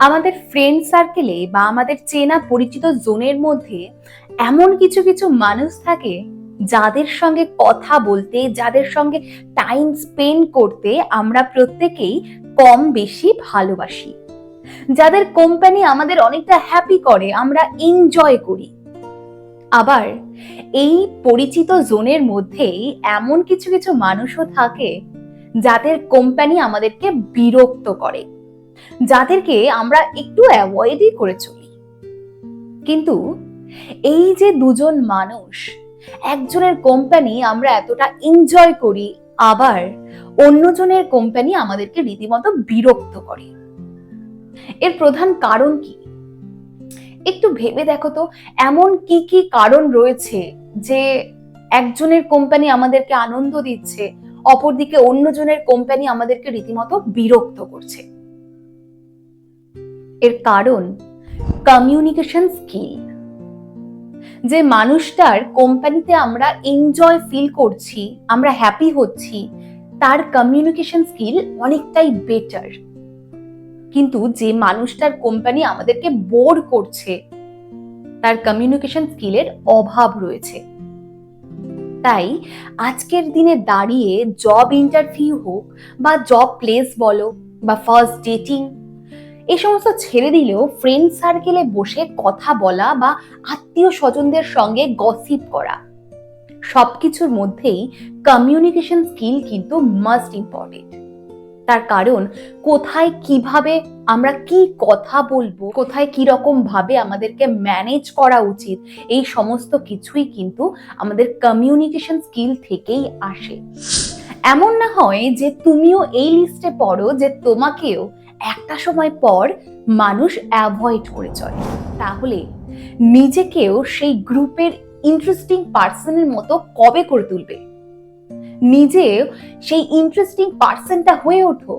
আমাদের ফ্রেন্ড সার্কেলে বা আমাদের চেনা পরিচিত জনের মধ্যে এমন কিছু কিছু মানুষ থাকে যাদের সঙ্গে কথা বলতে, যাদের সঙ্গে টাইম স্পেন্ড করতে আমরা প্রত্যেকেই কম বেশি ভালোবাসি, যাদের কোম্পানি আমাদের অনেকটা হ্যাপি করে, আমরা এনজয় করি। আবার এই পরিচিত জনের মধ্যেই এমন কিছু কিছু মানুষও থাকে যাদের কোম্পানি আমাদেরকে বিরক্ত করে, যাদেরকে আমরা একটু অ্যাভয়েডই করে চলি। কিন্তু এই যে দুজন মানুষ, একজনের কোম্পানি আমরা এতটা এনজয় করি, আবার অন্যজনের কোম্পানি আমাদেরকে রীতিমতো বিরক্ত করে, এর প্রধান কারণ কি? একটু ভেবে দেখো তো, এমন কি কি কারণ রয়েছে যে একজনের কোম্পানি আমাদেরকে আনন্দ দিচ্ছে, অপরদিকে অন্যজনের কোম্পানি আমাদেরকে রীতিমতো বিরক্ত করছে। এর কারণ কমিউনিকেশন স্কিল। যে মানুষটার কোম্পানিতে আমরা এনজয় ফিল করছি, আমরা হ্যাপি হচ্ছি, তার কমিউনিকেশন স্কিল অনেকটাই বেটার। কিন্তু যে মানুষটার কোম্পানি আমাদেরকে বোর করছে, তার কমিউনিকেশন স্কিলের অভাব রয়েছে। তাই আজকের দিনে দাঁড়িয়ে জব ইন্টারভিউ হোক বা জব প্লেস বলো বা ফার্স্ট ডেটিং, এই সমস্ত ছেড়ে দিলেও ফ্রেন্ড সার্কেলে বসে কথা বলা বা আত্মীয় স্বজনদের সঙ্গে গসিপ করা, সবকিছুর মধ্যেই কমিউনিকেশন স্কিল কিন্তু মাস্ট ইম্পর্টেন্ট। তার কারণ কোথায় কিভাবে আমরা কি কথা বলবো, কোথায় কি রকম ভাবে আমাদেরকে ম্যানেজ করা উচিত, এই সমস্ত কিছুই কিন্তু আমাদের কমিউনিকেশন স্কিল থেকেই আসে। এমন না হয় যে তুমিও এই লিস্টে পড়ো যে তোমাকেও একটা সময় পর মানুষ অ্যাভয়েড করে চলে। তাহলে নিজেকেও সেই গ্রুপের ইন্টারেস্টিং পার্সনের মতো কবে করে তুলবে? নিজেও সেই ইন্টারেস্টিং পার্সনটা হয়ে ওঠো।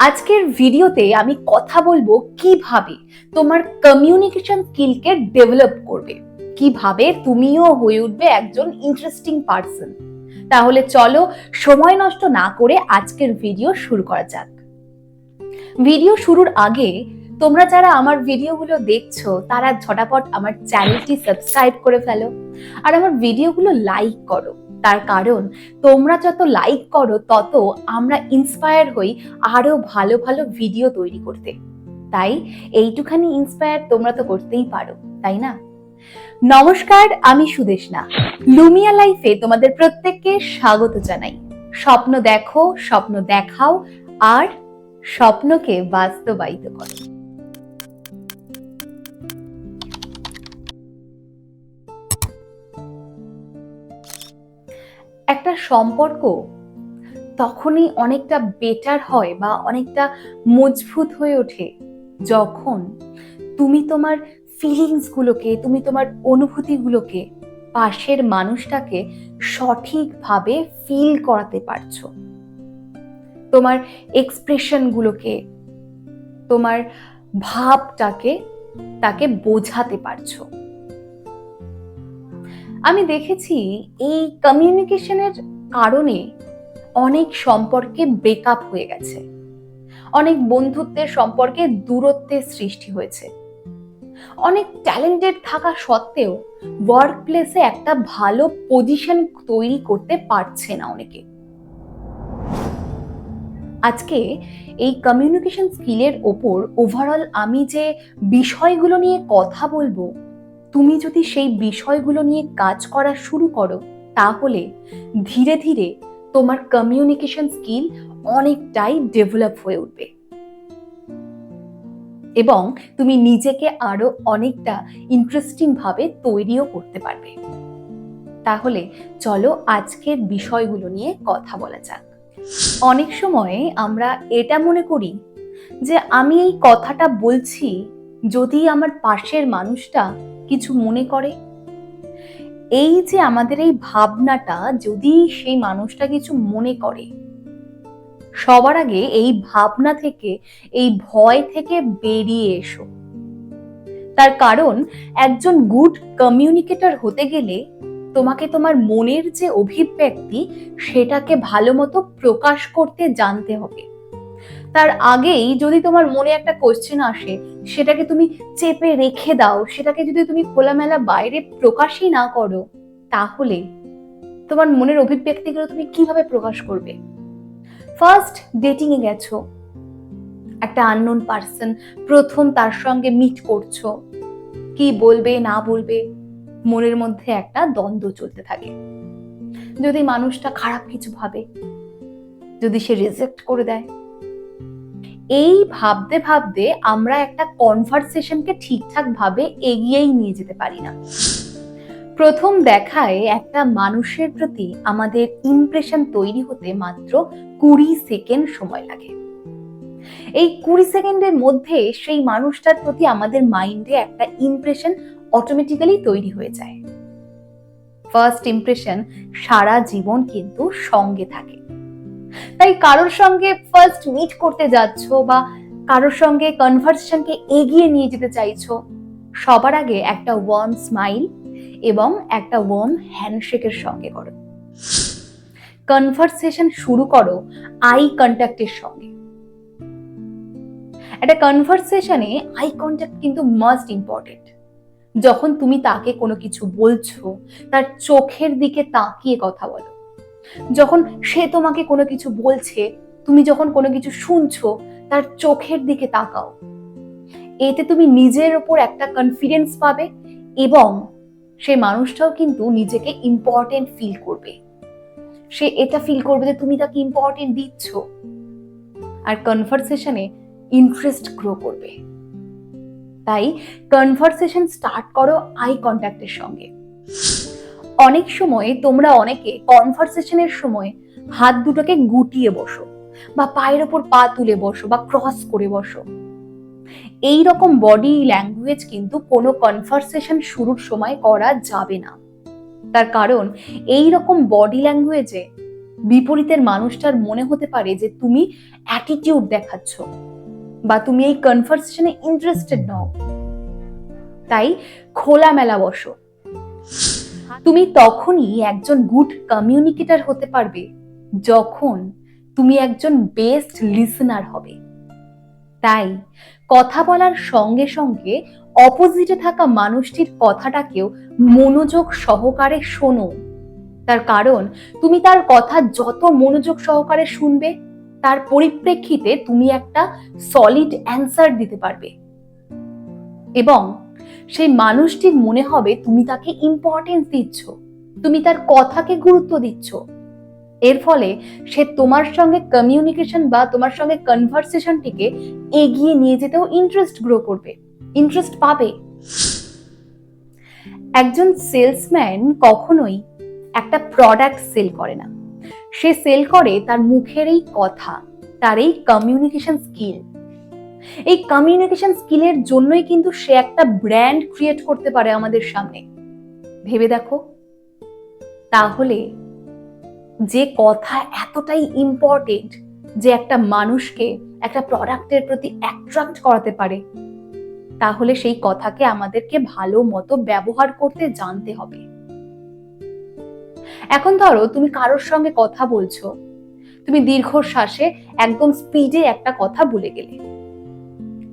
আজকের ভিডিওতে আমি কথা বলবো কিভাবে তোমার কমিউনিকেশন স্কিলকে ডেভেলপ করবে, কিভাবে তুমিও হয়ে উঠবে একজন ইন্টারেস্টিং পার্সন। তাহলে চলো সময় নষ্ট না করে আজকের ভিডিও শুরু করা যাক। ভিডিও শুরুর আগে তোমরা যারা আমার ভিডিওগুলো দেখছো তারা ঝটাপট আমার চ্যানেলটি সাবস্ক্রাইব করে ফেলো আর আমার ভিডিওগুলো লাইক করো। তার কারণ তোমরা যত লাইক করো তত আমরা ইন্সপায়ার হই আরো ভালো ভালো ভিডিও তৈরি করতে। তাই এইটুখানি ইন্সপায়ার তোমরা তো করতেই পারো, তাই না? নমস্কার, আমি সুদেশনা। লুমিয়া লাইফে তোমাদের প্রত্যেককে স্বাগত জানাই। স্বপ্ন দেখো, স্বপ্ন দেখাও আর স্বপ্নকে বাস্তবায়িত করো। একটা সম্পর্ক তখনই অনেকটা বেটার হয় বা অনেকটা মজবুত হয়ে ওঠে যখন তুমি তোমার ফিলিংস গুলোকে, তুমি তোমার অনুভূতিগুলোকে পাশের মানুষটাকে সঠিকভাবে ফিল করাতে পারছো, তোমার এক্সপ্রেশন গুলোকে, তোমার ভাবটাকে তাকে বোঝাতে পারছো। আমি দেখেছি এই কমিউনিকেশনের কারণে অনেক সম্পর্কে ব্রেকআপ হয়ে গেছে, অনেক বন্ধুত্বের সম্পর্কে দূরত্বের সৃষ্টি হয়েছে, অনেক ট্যালেন্টেড থাকা সত্ত্বেও ওয়ার্ক প্লেসে একটা ভালো পজিশন তৈরি করতে পারছে না অনেকে। আজকে এই কমিউনিকেশন স্কিলের ওপর ওভারঅল আমি যে বিষয়গুলো নিয়ে কথা বলবো, তুমি যদি সেই বিষয়গুলো নিয়ে কাজ করা শুরু করো তাহলে ধীরে ধীরে তোমার কমিউনিকেশন স্কিল অনেকটাই ডেভেলপ হয়ে উঠবে এবং তুমি নিজেকে আরো অনেকটা ইন্টারেস্টিং ভাবে তৈরিও করতে পারবে। তাহলে চলো আজকের বিষয়গুলো নিয়ে কথা বলা যাক। অনেক সময় আমরা এটা মনে করি যে আমি এই কথাটা বলছি, যদি আমার পাশের মানুষটা কিছু মনে করে, এই যে আমাদের এই ভাবনাটা, যদি সেই মানুষটা কিছু মনে করে, সবার আগে এই ভাবনা থেকে, এই ভয় থেকে বেরিয়ে এসো। তার কারণ একজন গুড কমিউনিকেটর হতে গেলে তোমাকে তোমার মনের যে অভিব্যক্তি সেটাকে ভালো মতো প্রকাশ করতে জানতে হবে। তার আগেই যদি তোমার মনে একটা কোশ্চেন আসে, সেটাকে তুমি চেপে রেখে দাও, সেটাকে যদি তুমি খোলামেলা বাইরে প্রকাশই না করো, তাহলে তোমার মনের অভিব্যক্তিগুলো তুমি কিভাবে প্রকাশ করবে? ফার্স্ট ডেটিং এ গেছো, একটা আননোন পার্সন, প্রথম তার সঙ্গে মিট করছো, কি বলবে না বলবে মনের মধ্যে একটা দ্বন্দ্ব চলতে থাকে। যদি মানুষটা খারাপ কিছু ভাবে, যদি সে রিজেক্ট করে দেয়, এই ভাবতে ভাবতে আমরা একটা কনভারসেশনকে ঠিকঠাক ভাবে এগিয়েই নিয়ে যেতে পারি না। প্রথম দেখায় একটা মানুষের প্রতি আমাদের ইমপ্রেশন তৈরি হতে মাত্র 20 সেকেন্ড সময় লাগে। এই 20 সেকেন্ডের মধ্যে সেই মানুষটার প্রতি আমাদের মাইন্ডে একটা ইমপ্রেশন অটোমেটিক্যালি তৈরি হয়ে যায়। ফার্স্ট ইমপ্রেশন সারা জীবন কিন্তু সঙ্গে থাকে। তাই কারোর সঙ্গে ফার্স্ট মিট করতে যাচ্ছ বা কারোর সঙ্গে কনভারসেশনকে এগিয়ে নিয়ে যেতে চাইছো, সবার আগে একটা ওয়ার্ম স্মাইল এবং একটা ওয়ার্ম হ্যান্ডশেকের সঙ্গে করো। কনভারসেশন শুরু করো আই কন্ট্যাক্টের সঙ্গে। একটা কনভারসেশনে আই কন্ট্যাক্ট কিন্তু মাস্ট ইম্পর্টেন্ট। যখন তুমি তাকে কোনো কিছু বলছো, তার চোখের দিকে তাকিয়ে কথা বলো। যখন সে তোমাকে কোনো কিছু বলছে, তুমি যখন কোনো কিছু শুনছো, তার চোখের দিকে তাকাও। এতে তুমি নিজের উপর একটা কনফিডেন্স পাবে এবং সে মানুষটাও কিন্তু নিজেকে ইম্পর্টেন্ট ফিল করবে। সে এটা ফিল করবে যে তুমি তাকে ইম্পর্টেন্ট দিচ্ছ, আর কনভারসেশনে ইন্টারেস্ট গ্রো করবে। তাই কনভারসেশন স্টার্ট করো আই কন্ট্যাক্টের সঙ্গে। অনেক সময় তোমরা অনেকে কনভারসেশনের সময় হাত দুটোকে গুটিয়ে বসো বা পায়ের ওপর পা তুলে বসো বা ক্রস করে বসো। এই রকম বডি ল্যাঙ্গুয়েজ কিন্তু কোনো কনভারসেশন শুরুর সময় করা যাবে না। তার কারণ এই রকম বডি ল্যাঙ্গুয়েজে বিপরীতের মানুষটার মনে হতে পারে যে তুমি অ্যাটিটিউড দেখাচ্ছ বা তুমি এই কনভারসেশনে ইন্টারেস্টেড নও। তাই খোলামেলা বসো। তুমি তখনই একজন গুড কমিউনিকেটর হতে পারবে যখন তুমি একজন বেস্ট লিসনার হবে। তাই কথা বলার সঙ্গে সঙ্গে অপোজিটে থাকা মানুষটির কথাটাকেও মনোযোগ সহকারে শোনো। তার কারণ তুমি তার কথা যত মনোযোগ সহকারে শুনবে, তার পরিপ্রেক্ষিতে তুমি একটা সলিড অ্যান্সার দিতে পারবে এবং সেই মানুষটির মনে হবে তুমি তাকে ইম্পর্টেন্স দিচ্ছ, তুমি তার কথাকে গুরুত্ব দিচ্ছ। এর ফলে সে তোমার সঙ্গে কমিউনিকেশন বা তোমার সঙ্গে কনভারসেশনটিকে এগিয়ে নিয়ে যেতেও ইন্টারেস্ট গ্রো করবে, ইন্টারেস্ট পাবে। একজন সেলসম্যান কখনোই একটা প্রোডাক্ট সেল করে না, সে সেল করে তার মুখের এই কথা, তার এই কমিউনিকেশন স্কিল। এই কমিউনিকেশন স্কিলের জন্যই কিন্তু সে একটা ব্র্যান্ড ক্রিয়েট করতে পারে আমাদের সামনে। ভেবে দেখো, তাহলে যে কথা এতটাই ইম্পর্টেন্ট যে একটা মানুষকে একটা প্রোডাক্টের প্রতি অ্যাট্রাক্ট করাতে পারে, তাহলে সেই কথাকে আমাদেরকে ভালো মতো ব্যবহার করতে জানতে হবে। এখন ধরো তুমি কারোর সঙ্গে কথা বলছো, তুমি দীর্ঘশ্বাসে একদম স্পিডে একটা কথা বলে গেলে,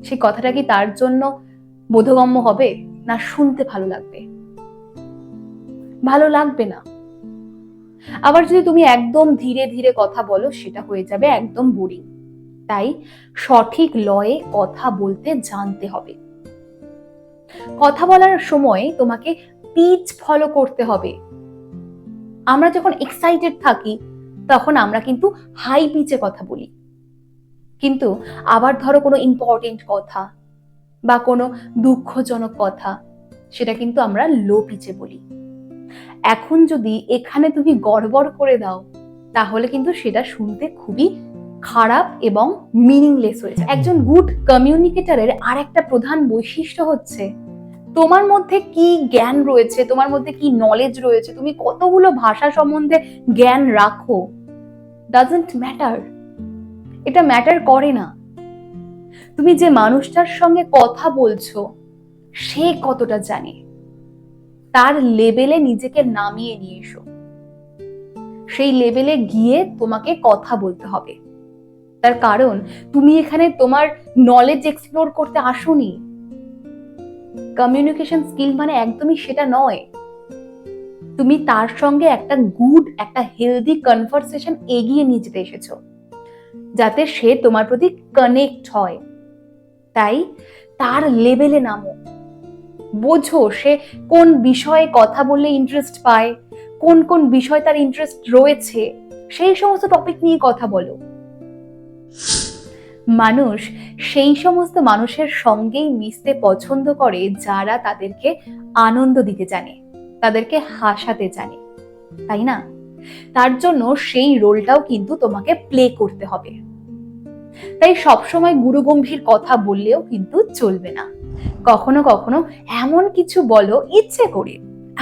সেই কথাটা কি তার জন্য বোধগম্য হবে? না শুনতে ভালো লাগবে? ভালো লাগবে না। আবার যদি তুমি একদম ধীরে ধীরে কথা বলো, সেটা হয়ে যাবে একদম বোরিং। তাই সঠিক লয়ে কথা বলতে জানতে হবে। কথা বলার সময় তোমাকে পিচ ফলো করতে হবে। আমরা যখন এক্সাইটেড থাকি তখন আমরা কিন্তু হাই পিচে কথা বলি, কিন্তু আবার ধরো কোনো ইম্পর্টেন্ট কথা বা কোনো দুঃখজনক কথা, সেটা কিন্তু আমরা লো পিচে বলি। এখন যদি এখানে তুমি গড়বড় করে দাও, তাহলে কিন্তু সেটা শুনতে খুবই খারাপ এবং মিনিংলেস হয়ে যায়। একজন গুড কমিউনিকেটরের আর একটা প্রধান বৈশিষ্ট্য হচ্ছে তোমার মধ্যে কি জ্ঞান রয়েছে, তোমার মধ্যে কি নলেজ রয়েছে, তুমি কতগুলো ভাষা সম্বন্ধে জ্ঞান রাখো, ডাজন্ট ম্যাটার। এটা ম্যাটার করে না। তুমি যে মানুষটার সঙ্গে কথা বলছো সে কতটা জানে, তার লেভেলে নিজেকে নামিয়ে নিয়ে এসো। সেই লেভেলে গিয়ে তোমাকে কথা বলতে হবে। তার কারণ তুমি এখানে তোমার নলেজ এক্সপ্লোর করতে আসোনি। কমিউনিকেশন স্কিল মানে একদমই সেটা নয়। তুমি তার সঙ্গে একটা একটা হেলদি কনভারসেশন এগিয়ে নিয়ে যেতে এসেছো, যাতে সে তোমার প্রতি কানেক্ট হয়। তাই তার লেভেলে নামো, বোঝো সে কোন বিষয়ে কথা বললে ইন্টারেস্ট পায়, কোন কোন বিষয় তার ইন্টারেস্ট রয়েছে, সেই সমস্ত টপিক নিয়ে কথা বলো। মানুষ সেই সমস্ত মানুষের সঙ্গেই মিশতে পছন্দ করে যারা তাদেরকে আনন্দ দিতে জানে, তাদেরকে হাসাতে জানে, তাই না? তার জন্য সেই রোলটাও কিন্তু তোমাকে প্লে করতে হবে। তাই সবসময় গুরুগম্ভীর কথা বললেও কিন্তু চলবে না। কখনো কখনো এমন কিছু বলো, ইচ্ছে করে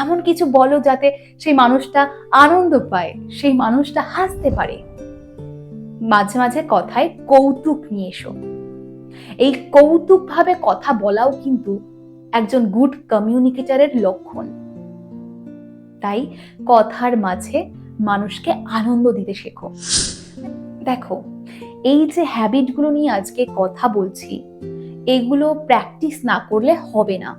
এমন কিছু বলো যাতে সেই মানুষটা আনন্দ পায়, সেই মানুষটা হাসতে পারে। মাঝে মাঝে কথায় কৌতুক নিয়ে এসো। এই কৌতুক ভাবে কথা বলাও কিন্তু একজন গুড কমিউনিকেটরের লক্ষণ। তাই কথার মাঝে মানুষকে আনন্দ দিতে শেখো। দেখো, এই যে হ্যাবিটগুলো নিয়ে আজকে কথা বলছি, এগুলো প্র্যাকটিস না করলে হবে না।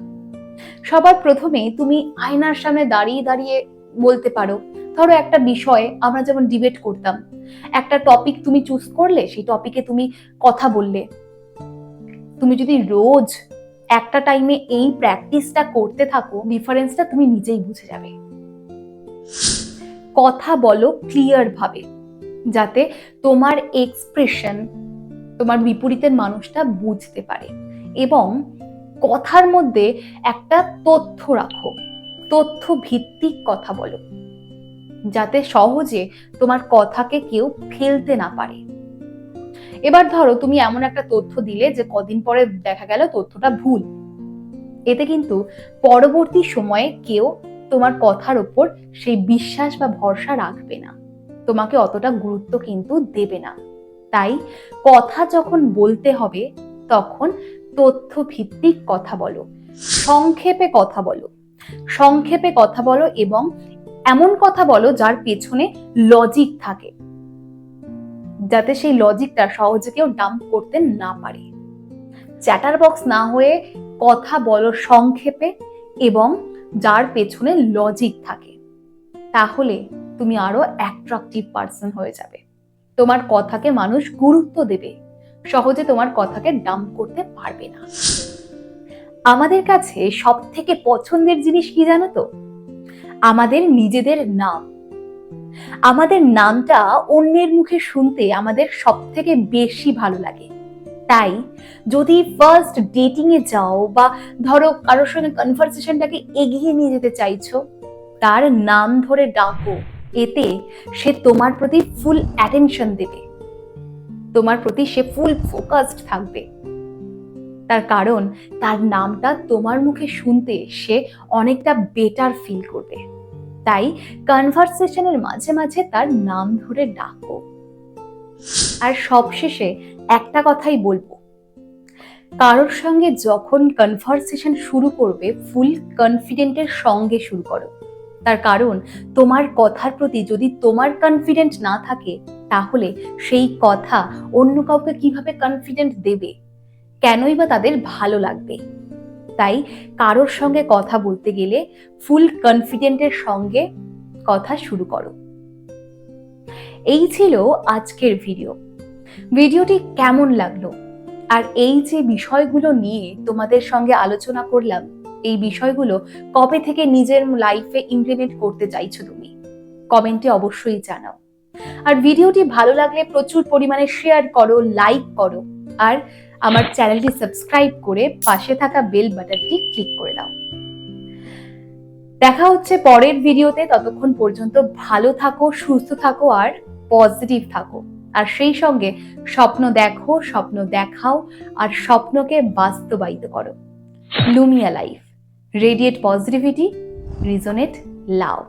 সবার প্রথমে তুমি আয়নার সামনে দাঁড়িয়ে দাঁড়িয়ে বলতে পারো। ধরো একটা বিষয়ে আমরা যেমন ডিবেট করতাম, একটা টপিক তুমি চুজ করলে, সেই টপিকে তুমি কথা বললে। তুমি যদি রোজ একটা টাইমে এই প্র্যাকটিসটা করতে থাকো, ডিফারেন্সটা তুমি নিজেই বুঝে যাবে। কথা বলো ক্লিয়ার ভাবে, যাতে তোমার এক্সপ্রেশন তোমার বিপরীতের মানুষটা বুঝতে পারে। এবং কথার মধ্যে একটা তথ্য রাখো, তথ্য ভিত্তিক কথা বলো, যাতে সহজে তোমার কথাকে কেউ ফেলতে না পারে। এবার ধরো তুমি এমন একটা তথ্য দিলে যে কদিন পরে দেখা গেল তথ্যটা ভুল, এতে কিন্তু পরবর্তী সময়ে কেউ তোমার কথার উপর সেই বিশ্বাস বা ভরসা রাখবে না, তোমাকে অতটা গুরুত্ব কিন্তু দেবে না। তাই কথা যখন বলতে হবে তখন তথ্য ভিত্তিক কথা বলো, সংক্ষেপে কথা বলো, সংক্ষেপে কথা বলো এবং এমন কথা বলো যার পেছনে লজিক থাকে, যাতে সেই লজিকটা সহজে কেউ ডাম্প করতে না পারে। চ্যাটার বক্স না হয়ে কথা বলো সংক্ষেপে এবং যার পেছনে লজিক থাকে, তাহলে তুমি আরো অ্যাট্রাকটিভ পারসন হয়ে যাবে। তোমার কথাকে মানুষ গুরুত্ব দেবে, সহজে তোমার কথাকে ডাম্প করতে পারবে না। আমাদের কাছে সব থেকে পছন্দের জিনিস কি জানো তো? আমাদের নিজেদের নাম। আমাদের নামটা অন্যের মুখে শুনতে আমাদের সব থেকে বেশি ভালো লাগে। তাই যদি ফার্স্ট ডেটিং এ যাও বা ধরো কারোর সঙ্গে কনভারসেশনটাকে এগিয়ে নিয়ে যেতে চাইছো, তার নাম ধরে ডাকো। এতে সে তোমার প্রতি ফুল অ্যাটেনশন দেবে, তোমার প্রতি সে ফুল ফোকাসড থাকবে। তার কারণ তার নামটা তোমার মুখে শুনতে সে অনেকটা বেটার ফিল করবে। তাই কনভারসেশনের মাঝে মাঝে তার নাম ধরে ডাকো। আর সবশেষে একটা কথাই বলবো, কারোর সঙ্গে যখন কনভারসেশন শুরু করবে ফুল কনফিডেন্টের সঙ্গে শুরু করো। তার কারণ তোমার কথার প্রতি যদি তোমার কনফিডেন্ট না থাকে, তাহলে সেই কথা অন্য কাউকে কিভাবে কনফিডেন্ট দেবে, কেনই বা তাদের ভালো লাগবে। তাই কারোর সঙ্গে কথা বলতে গেলে ফুল কনফিডেন্টের সঙ্গে কথা শুরু করো। এই ছিল আজকের ভিডিওটি কেমন লাগলো? আর এই যে বিষয়গুলো নিয়ে তোমাদের সঙ্গে আলোচনা করলাম, এই বিষয়গুলো কবে থেকে নিজের লাইফে ইমপ্লিমেন্ট করতে চাইছো তুমি? কমেন্টে অবশ্যই জানাও। আর ভিডিওটি ভালো লাগলে প্রচুর পরিমাণে শেয়ার করো, লাইক করো, আর আমার চ্যানেলটি সাবস্ক্রাইব করে পাশে থাকা বেল বাটনটি ক্লিক করে দাও। দেখা হচ্ছে পরের ভিডিওতে। ততক্ষণ পর্যন্ত ভালো থাকো, সুস্থ থাকো আর পজিটিভ থাকো। আর সেই সঙ্গে স্বপ্ন দেখো, স্বপ্ন দেখাও আর স্বপ্নকে বাস্তবায়িত করো। লুমিয়া লাইফ, রেডিয়েট পজিটিভিটি, রিজোনেট লাভ।